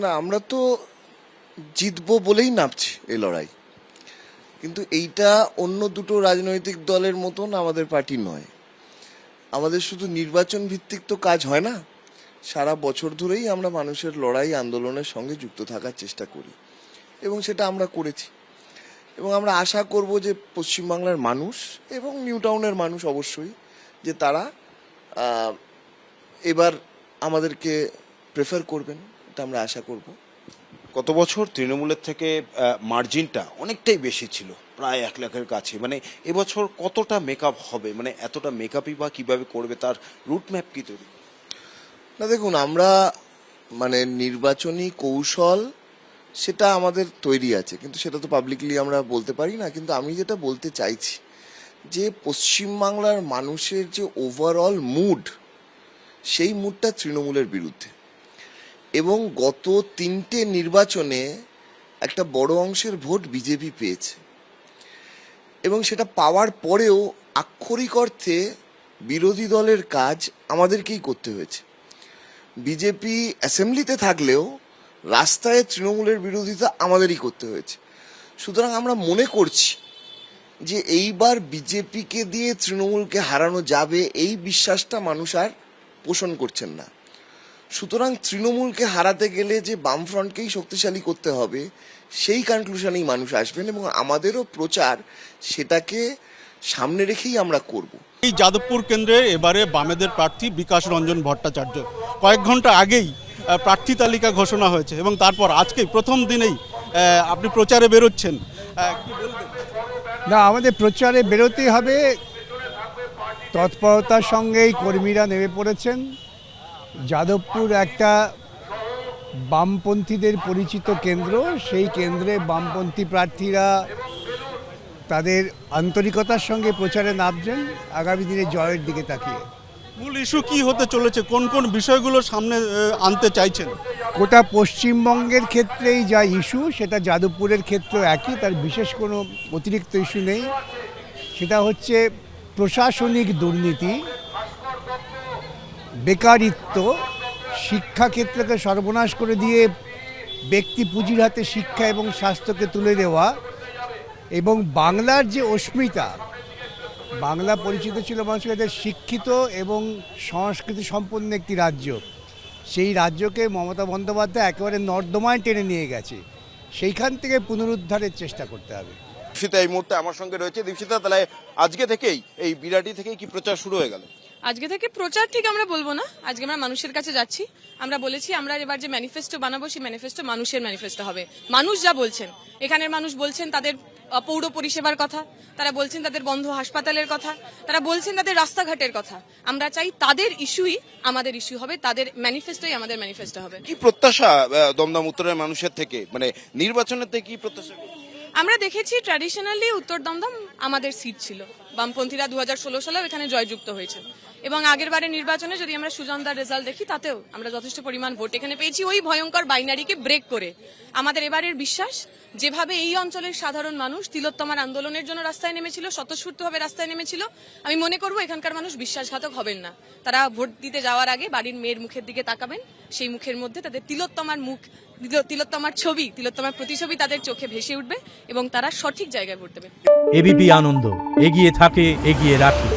না, আমরা তো জিতবো বলেই নামছি এই লড়াই, কিন্তু এইটা অন্য দুটো রাজনৈতিক দলের মতন আমাদের পার্টি নয়। আমাদের শুধু নির্বাচন ভিত্তিক তো কাজ হয় না, সারা বছর ধরেই আমরা মানুষের লড়াই আন্দোলনের সঙ্গে যুক্ত থাকার চেষ্টা করি এবং সেটা আমরা করেছি। এবং আমরা আশা করব যে পশ্চিমবাংলার মানুষ এবং নিউ টাউনের মানুষ অবশ্যই যে তারা এবার আমাদেরকে প্রেফার করবেন, এটা আমরা আশা করব। গত বছর তৃণমূলের থেকে মার্জিনটা অনেকটাই বেশি ছিল, প্রায় 1 লাখের কাছে। মানে এবছর কতটা মেকআপ হবে, মানে এতটা মেকআপই বা কিভাবে করবে, তার রুটম্যাপ কি তৈরি? না দেখুন, আমরা নির্বাচনী কৌশল সেটা আমাদের তৈরি আছে, কিন্তু সেটা তো পাবলিকলি আমরা বলতে পারি না। কিন্তু আমি যেটা বলতে চাইছি যে পশ্চিমবাংলার মানুষের যে ওভারঅল মুড, সেই মুডটা তৃণমূলের বিরুদ্ধে। এবং গত 3টে নির্বাচনে একটা বড় অংশের ভোট বিজেপি পেয়েছে এবং সেটা পাওয়ার পরেও আক্ষরিক অর্থে বিরোধী দলের কাজ আমাদেরকেই করতে হয়েছে। বিজেপি অ্যাসেম্বলিতে থাকলেও রাস্তায় তৃণমূলের বিরোধিতা আমাদেরই করতে হয়েছে। সুতরাং আমরা মনে করছি যে এইবার বিজেপিকে দিয়ে তৃণমূলকে হারানো যাবে, এই বিশ্বাসটা মানুষ আর পোষণ করছেন না। সুতরাং তৃণমূলকে হারাতে গেলে যে বামফ্রন্টকেই শক্তিশালী করতে হবে, সেই কনক্লুশনেই মানুষ আসবেন এবং আমাদেরও প্রচার সেটাকে সামনে রেখেই আমরা করব। এই যাদবপুর কেন্দ্রে এবারে বামেদের প্রার্থী বিকাশ রঞ্জন ভট্টাচার্য, কয়েক ঘন্টা আগেই প্রার্থী তালিকা ঘোষণা হয়েছে এবং তারপর আজকেই প্রথম দিনেই আপনি প্রচারে বেরোচ্ছেন, কি বলবেন? না, আমাদের প্রচারে বেরোতেই হবে, তৎপরতার সঙ্গেই কর্মীরা নেমে পড়েছেন। যাদবপুর একটা বামপন্থীদের পরিচিত কেন্দ্র, সেই কেন্দ্রে বামপন্থী প্রার্থীরা তাদের আন্তরিকতার সঙ্গে প্রচারে নামছেন আগামী দিনে জয়ের দিকে তাকিয়ে। মূল ইস্যু কি হতে চলেছে, কোন কোন বিষয়গুলো সামনে আনতে চাইছেন? গোটা পশ্চিমবঙ্গের ক্ষেত্রেই যা ইস্যু, সেটা যাদবপুরের ক্ষেত্রেও একই, তার বিশেষ কোনো অতিরিক্ত ইস্যু নেই। সেটা হচ্ছে প্রশাসনিক দুর্নীতি, বেকারিত্ব, শিক্ষাক্ষেত্রকে সর্বনাশ করে দিয়ে ব্যক্তি পুঁজির হাতে শিক্ষা এবং স্বাস্থ্যকে তুলে দেওয়া, এবং বাংলার যে অস্মিতা, বাংলা পরিচিত ছিল মানুষের কাছে শিক্ষিত এবং সংস্কৃতি সম্পন্ন একটি রাজ্য, সেই রাজ্যকে মমতা বন্দ্যোপাধ্যায় একেবারে নর্দমায় টেনে নিয়ে গেছে। সেইখান থেকে পুনরুদ্ধারের চেষ্টা করতে হবে। দীপশিতা এই মুহূর্তে আমার সঙ্গে রয়েছে। দীপশিতা, তাহলে আজকে থেকেই এই বিরাটি থেকেই কি প্রচার শুরু হয়ে গেল? আজকে থেকে প্রচার ঠিক আমরা বলবো না, আজকে আমরা মানুষের কাছে যাচ্ছি। আমরা বলেছি আমরা এবার যে ম্যানিফেস্টো বানাবো, সেই ম্যানিফেস্টো মানুষের ম্যানিফেস্টো হবে। মানুষ যা বলছেন, এখানের মানুষ বলছেন তাদের পৌর পরিষেবার কথা, তারা বলছেন তাদের বন্ধ হাসপাতালের কথা, তারা বলছেন তাদের রাস্তাঘাটের কথা। আমরা চাই তাদের ইস্যুই আমাদের ইস্যু হবে, তাদের ম্যানিফেস্টোই আমাদের ম্যানিফেস্টো হবে। কি প্রত্যাশা দমদম উত্তরের মানুষের থেকে, মানে নির্বাচনের থেকে কি প্রত্যাশা? আমরা দেখেছি ট্র্যাডিশনালি উত্তর দমদম আমাদের সিট ছিল, বামপন্থীরা 2016 সালেও এখানে জয়যুক্ত হয়েছে এবং আগের বারের নির্বাচনে যদি আমরা সুজনদার রেজাল্ট দেখি, তাতেও আমরা যথেষ্ট পরিমাণ ভোট এখানে পেয়েছি, ওই ভয়ঙ্কর বাইনারিকে ব্রেক করে। আমাদের এবারের বিশ্বাস, যেভাবে এই অঞ্চলের সাধারণ মানুষ তিলোত্তমার আন্দোলনের জন্য রাস্তায় নেমেছিল, স্বতঃস্ফূর্তভাবে রাস্তায় নেমেছিল, আমি মনে করব এখানকার মানুষ বিশ্বাসঘাতক হবেন না। তারা ভোট দিতে যাওয়ার আগে বাড়ির মেয়ের মুখের দিকে তাকাবেন, সেই মুখের মধ্যে তাদের তিলোত্তমার মুখ, তিলোত্তমার ছবি, তিলোত্তমার প্রতিছবি তাদের চোখে ভেসে উঠবে এবং তারা সঠিক জায়গায় ভোট দেবে। এবিপি আনন্দ, এগিয়ে থাকে, এগিয়ে রাখে।